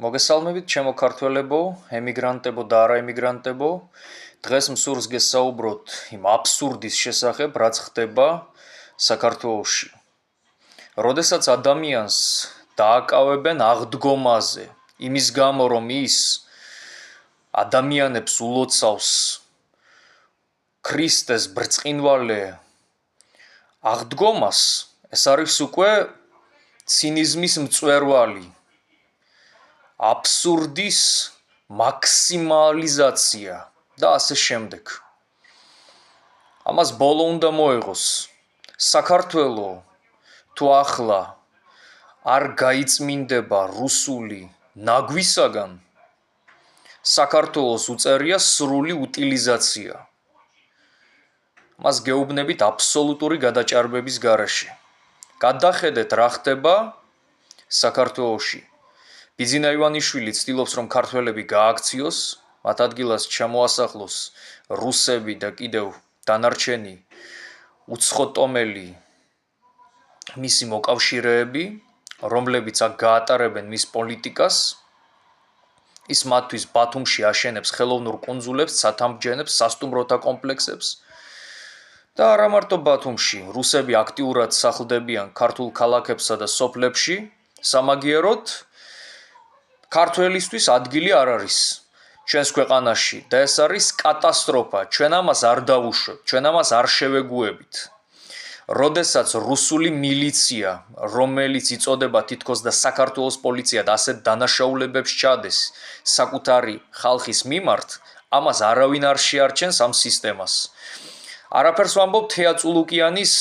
მოგესალმებით, ჩემო ქართველებო, ემიგრანტებო და არაემიგრანტებო. დღეს მსურს გესაუბროთ იმ აბსურდის შესახებ, რაც ხდება საქართველოში. როდესაც ადამიანს დააკავებენ აღდგომაზე, იმის გამო, რომ ის ადამიანებს ულოცავს ქრისტეს ბრწყინვალე აღდგომას, ეს არის უკვე ცინიზმის მწვერვალი. აბსურდის მაქსიმალიზაცია და ასე შემდეგ. ამას ბოლო უნდა მოეღოს. საქართველო თუ ახლა არ გაიწმინდება რუსული ნაგვისაგან, საქართველოს უწევია სრული უტილიზაცია. მას გეუბნებით აბსოლუტური გადაჭარბების გარეშე. გადახედეთ რა ხდება საქართველოში. ბიძინა ივანიშვილი ცდილობს, რომ ქართველები გააქციოს, მათ ადგილას ჩამოასახლოს რუსები და კიდევ დანარჩენი უცხოტომელი მისი მოკავშირეები, რომლებიც აქ გაატარებენ მის პოლიტიკას. ის მათთვის ბათუმში აშენებს ხელოვნურ კუნძულებს, სათამბჯენებს, სასტუმროთა კომპლექსებს და არა მარტო ბათუმში, რუსები აქტიურად სახლდებიან ქართულ ქალაქებსა და სოფლებში, სამაგიეროდ ქართველისთვის ადგილი არ არის ჩვენს ქვეყანაში და ეს არის კატასტროფა. ჩვენ ამას არ დავუშვებთ, ჩვენ ამას არ შევეგუებით. როდესაც რუსული მილიცია, რომელიც იწოდება თითქოს და საქართველოს პოლიცია და ასეთ დანაშაულებებს ჩადეს საკუთარი ხალხის მიმართ, ამას არავინ არ შეარჩენს ამ სისტემას. არაფერს ვამბობ თეა წულუკიანის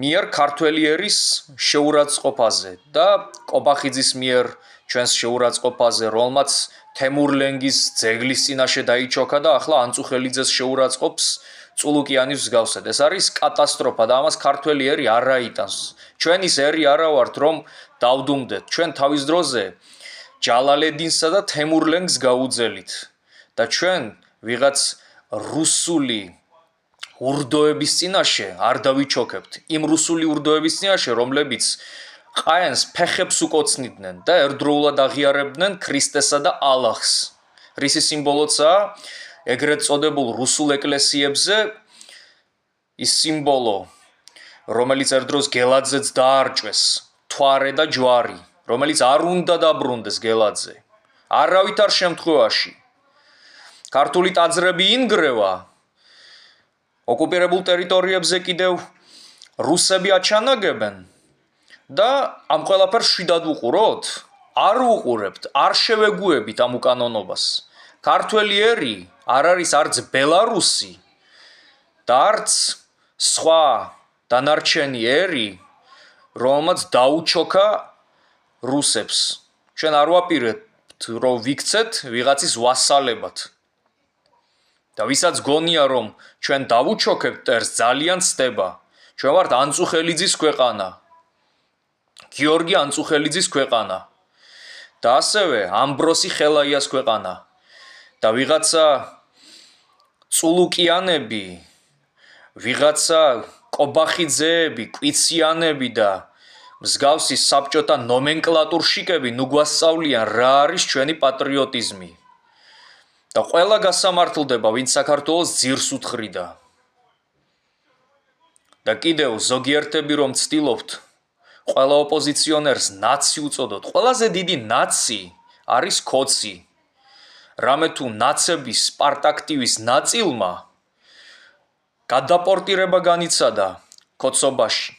მიერ ქართველი ერის შეურაცხყოფაზე და კობახიძის მიერ ჩვენს შეურაცხყოფაზე, რომელმაც თემურ ლენგის ძეგლის წინაშე დაიჩოქა და ახლა ანწუხელიძეს შეურაცხყოფს წულუკიანის მსგავსად. ეს არის კატასტროფა და ამას ქართველი ერი არ აიტანს. ჩვენ ის ერი არა ვართ, რომ დავდუმდეთ. ჩვენ თავის დროზე ჯალალედინსა და თემურ ლენგს გაუძელით და ჩვენ ვიღაც რუსული ურდოების წინაშე არ დავიჩოქებთ. იმ რუსული ურდოების წინაშე, რომლებიც ყაენს ფეხებს უკოცნიდნენ და ერთდროულად აღიარებდნენ ქრისტესა და ალაჰს. რისი სიმბოლოა ეგრეთ წოდებულ რუსულ ეკლესიებზე ის სიმბოლო, რომელიც ერთ დროს გელაძეც დაარჭვეს, თვარე და ჯვარი, რომელიც არ უნდა დაბრუნდეს გელაძე. არავითარ შემთხვევაში. ქართული ტაძრები ინგრევა, ოკუპირებულ ტერიტორიებზე კიდევ რუსები აჩანაგებენ და ამ ყველაფერს შვიდად ვუყუროთ? არ ვუყურებთ, არ შევეგუებით ამ უკანონობას. ქართველი ერი არ არის არც ბელარუსი და არც სხვა დანარჩენი ერი, რომელმაც დაუჩოქა რუსებს. ჩვენ არ ვაპირებთ, რომ ვიქცეთ ვიღაცის ვასალებად. და ვისაც გონია, რომ ჩვენ დავუჩოქებთ ტერს, ძალიან ცდება. ჩვენ ვართ ანწუხელიძის ქვეყანა. გიორგი ანწუხელიძის ქვეყანა და ასევე ამბროსი ხელაიას ქვეყანა და ვიღაცა წულუკიანები, ვიღაცა კობახიძეები, კვიციანები და მსგავსი საბჭოთა ნომენკლატურშიკები ნუ გვასწავლიან რა არის ჩვენი პატრიოტიზმი და ყველა გასამართლდება, ვინც საქართველოს ძირს უთხრიდა. და კიდევ ზოგიერთები რომ ცდილობთ ყველა ოპოზიციონერს ნაცი უწოდოთ. ყველაზე დიდი ნაცი არის ქოცი. რამე თუ ნაცების სპარტაქტივის ნაწილმა გადაპორტირება განიცადა ქოცობაში.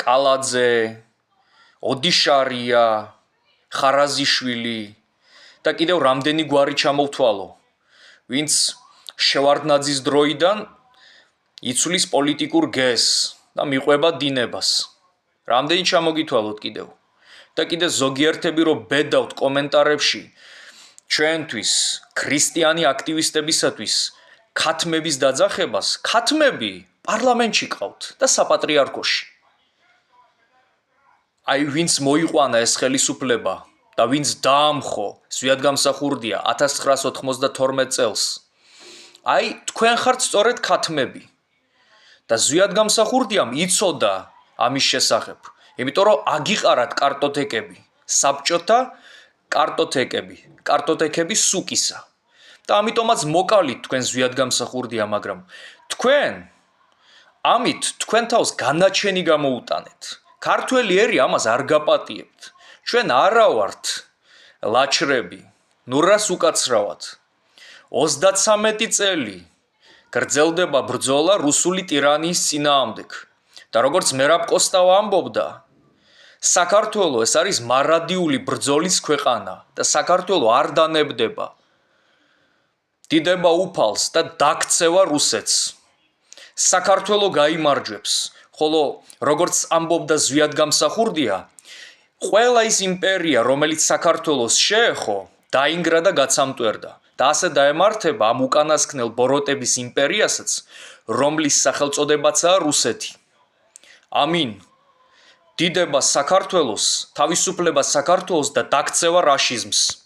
კალაძე, ოდიშარია, ხარაზიშვილი და კიდევ რამდენი გვარი ჩამოვთვალო, ვინც შევარდნაძის დროიდან იცვლის პოლიტიკურ გეზს და მიყვება დინებას. რამდენი ჩამოგითვალოთ კიდევ. და კიდევ ზოგიერთები რომ ბედავთ კომენტარებში ჩვენთვის, ქრისტიანი აქტივისტებისათვის ქათმების დაძახებას, ქათმები პარლამენტში ყავთ და საპატრიარქოში. აი ვინც მოიყვანა ეს ხელისუფლება და ვინც დაამხო ზვიადგამსახურდია 1992 წელს. აი თქვენ ხართ სწორედ ქათმები. და ზვიადგამსახურდიამ იცოდა ამის შესახებ, იმიტომ რომ აგიყარათ კარტოტეკები საბჭოთა კარტოტეკები სუკისა. და ამიტომაც მოკალით თქვენ ზვიადგამსახურდია, მაგრამ თქვენ ამით თქვენ თავს განაჩენი გამოუტანეთ. ქართველი ერი ამას არ გაპატიებთ. ჩვენ არა ვართ ლაჩრები, ნურას უკაცრავად. 33 წელი გრძელდება ბრძოლა რუსული ტირანიის წინააღმდეგ. და როგორც მერაბ კოსტავა ამბობდა, საქართველო ეს არის მარადიული ბრძოლის ქვეყანა და საქართველო არ დანებდება. დიდება უფალს და დაქცევა რუსეთს. საქართველო გაიმარჯვებს, ხოლო როგორც ამბობდა ზვიადგამსახურდია, ყველა ის იმპერია, რომელიც საქართველოს შეეხო, დაინგრა და გაცამტვერდა. და ასე დაემართება ამ უკანასკნელ ბოროტების იმპერიასაც, რომლის სახელწოდებაცაა რუსეთი. ამინ. დიდება საქართველოს, თავისუფლება საქართველოს და დაქცევა რაშიზმს.